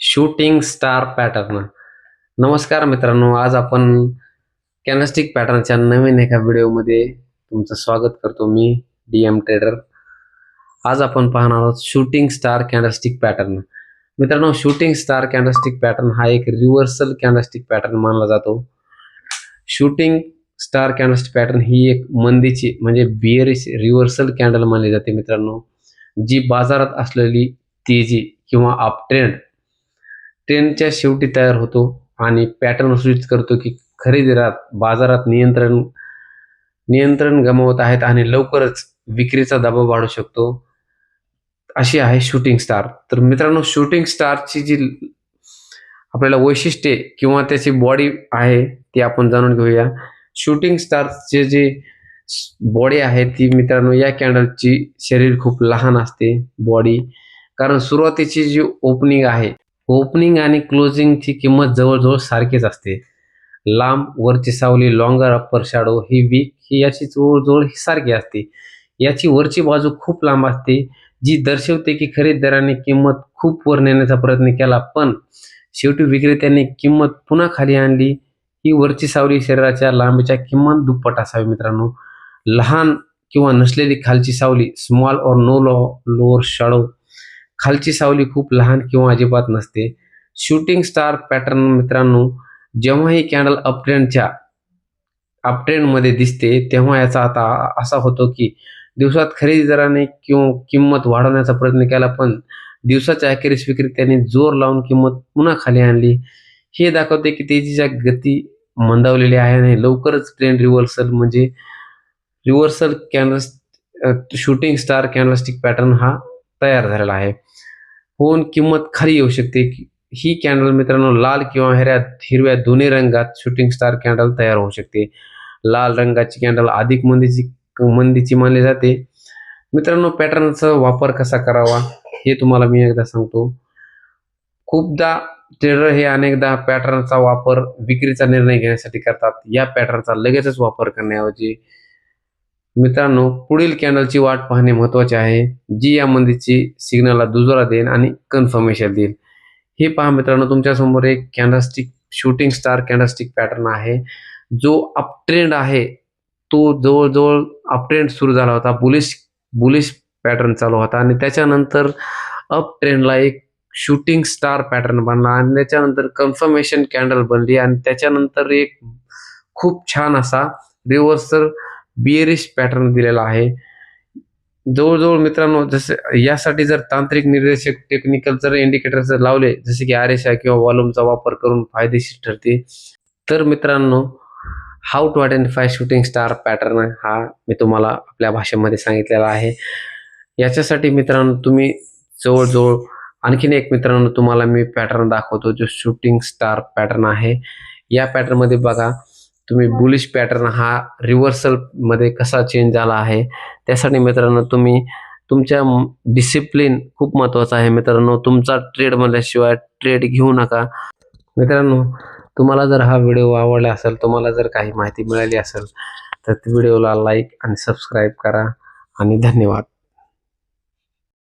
Shooting star pattern. नमस्कार मित्रांनो, आज आपण कॅन्डलस्टिक पॅटर्नच्या नवीन एका व्हिडिओमध्ये तुमचं स्वागत करतो. मी DM ट्रेडर. आज आपण पाहणार आहोत शूटिंग स्टार कॅन्डलस्टिक पॅटर्न. मित्रांनो, शूटिंग स्टार कॅन्डलस्टिक पॅटर्न हा एक रिव्हर्सल कॅन्डलस्टिक पॅटर्न मानला जातो. शूटिंग स्टार कॅन्डलस्टिक पॅटर्न ही एक मंदीची म्हणजे बिअरिश रिव्हर्सल कॅन्डल मानली जाते मित्रांनो, जी बाजारात असलेली तेजी किंवा ट्रेंडच्या शेवटी तयार होतो आणि पॅटर्न सूचित करतो की खरेदीदार बाजारात नियंत्रण गमावत आहेत आणि लवकरच विक्रीचा दबाव वाढू शकतो. अशी आहे शूटिंग स्टार. तर मित्रांनो, शूटिंग स्टारची जी आपल्याला वैशिष्ट्ये किंवा त्याची बॉडी आहे ती आपण जाणून घेऊया. शूटिंग स्टारचे जे बॉडी आहे ती मित्रांनो, या कॅन्डलची शरीर खूप लहान असते बॉडी, कारण सुरुवातीची जी ओपनिंग आणि क्लोजिंगची किंमत जवळजवळ सारखीच असते. लांब वरची सावली लॉंगर अप्पर शॅडो ही वीक ही याची जवळजवळ सारखी असते. याची वरची बाजू खूप लांब असते, जी दर्शवते की खरेदीदारांनी किंमत खूप वर नेण्याचा प्रयत्न केला, पण शेवटी विक्रेत्यांनी किंमत पुन्हा खाली आणली. ही वरची सावली शरीराच्या लांबीच्या किमान दुप्पट असावी मित्रांनो. लहान किंवा नसलेली खालची सावली स्मॉल और नो लोअर शॅडो. खालची सावली खूप लहान किंवा अजिबात नसते. शूटिंग स्टार पॅटर्न मित्रांनो, जेव्हा ही कॅन्डल अपट्रेंडमध्ये दिसते तेव्हा याचा आता असा होतो की दिवसात खरेदीदाराने किंमत वाढवण्याचा प्रयत्न केला, पण दिवसाच्या अखेरीस विक्रेत्याने जोर लावून किंमत पुन्हा खाली आणली. हे दाखवते की तेजीच्या गती मंदावलेली आहे आणि लवकरच trend reversal shooting star candlestick pattern हा तयार झालेला आहे. होऊन किंमत खाली येऊ शकते. ही कॅन्डल मित्रांनो लाल किंवा हिरव्या दोन्ही रंगात शूटिंग स्टार कॅन्डल तयार होऊ शकते. लाल रंगाची कॅन्डल अधिक मंदीची मानली जाते. मित्रांनो, पॅटर्नचा वापर कसा करावा हे तुम्हाला मी एकदा सांगतो. खूपदा ट्रेडर हे अनेकदा पॅटर्नचा वापर विक्रीचा निर्णय घेण्यासाठी करतात. या पॅटर्नचा लगेचच वापर करण्याऐवजी मित्रांनो पुढील कॅन्डलची वाट पाहणे महत्त्वाचे आहे, जी या मंदीची सिग्नलला दुजोरा देईल आणि कन्फर्मेशन देईल. हे पहा मित्रांनो, तुमच्यासमोर एक शूटिंग स्टार कॅन्डलस्टिक पॅटर्न आहे. जो अपट्रेंड आहे तो जवळजवळ अपट्रेंड सुरू झाला होता. बुलिश पॅटर्न चालू होता आणि त्याच्यानंतर अप ट्रेंडला एक शूटिंग स्टार पॅटर्न बनला आणि त्याच्यानंतर कन्फर्मेशन कॅन्डल बनली आणि त्याच्यानंतर एक खूप छान असा रिव्हर्सल बिअरिश पॅटर्न दिलेला आहे. जवळजवळ मित्रांनो, जसे यासाठी जर तांत्रिक निर्देशक टेक्निकल जर इंडिकेटर जर लावले, जसे की RSI किंवा वॉल्यूमचा वापर करून फायदेशीर ठरते. तर मित्रांनो, how to identify shooting star pattern हा मी तुम्हाला आपल्या भाषेमध्ये सांगितलेला आहे. याच्यासाठी मित्रांनो तुम्ही जवळजवळ आणखीन एक मित्रांनो तुम्हाला मी पॅटर्न दाखवतो, जो शूटिंग स्टार पॅटर्न आहे. या पॅटर्नमध्ये बघा तुम्ही बुलिश पॅटर्न हा रिव्हर्सल मध्ये कसा चेंज झाला आहे. त्यासाठी मित्रांनो तुम्ही तुमच्या डिसिप्लिन खूप महत्त्वाचा आहे मित्रांनो. तुमचा ट्रेड म्हणल्याशिवाय ट्रेड घेऊ नका. मित्रांनो, तुम्हाला जर हा व्हिडिओ आवडला असेल, तुम्हाला जर काही माहिती मिळाली असेल, तर व्हिडिओला लाईक आणि सबस्क्राईब करा आणि धन्यवाद.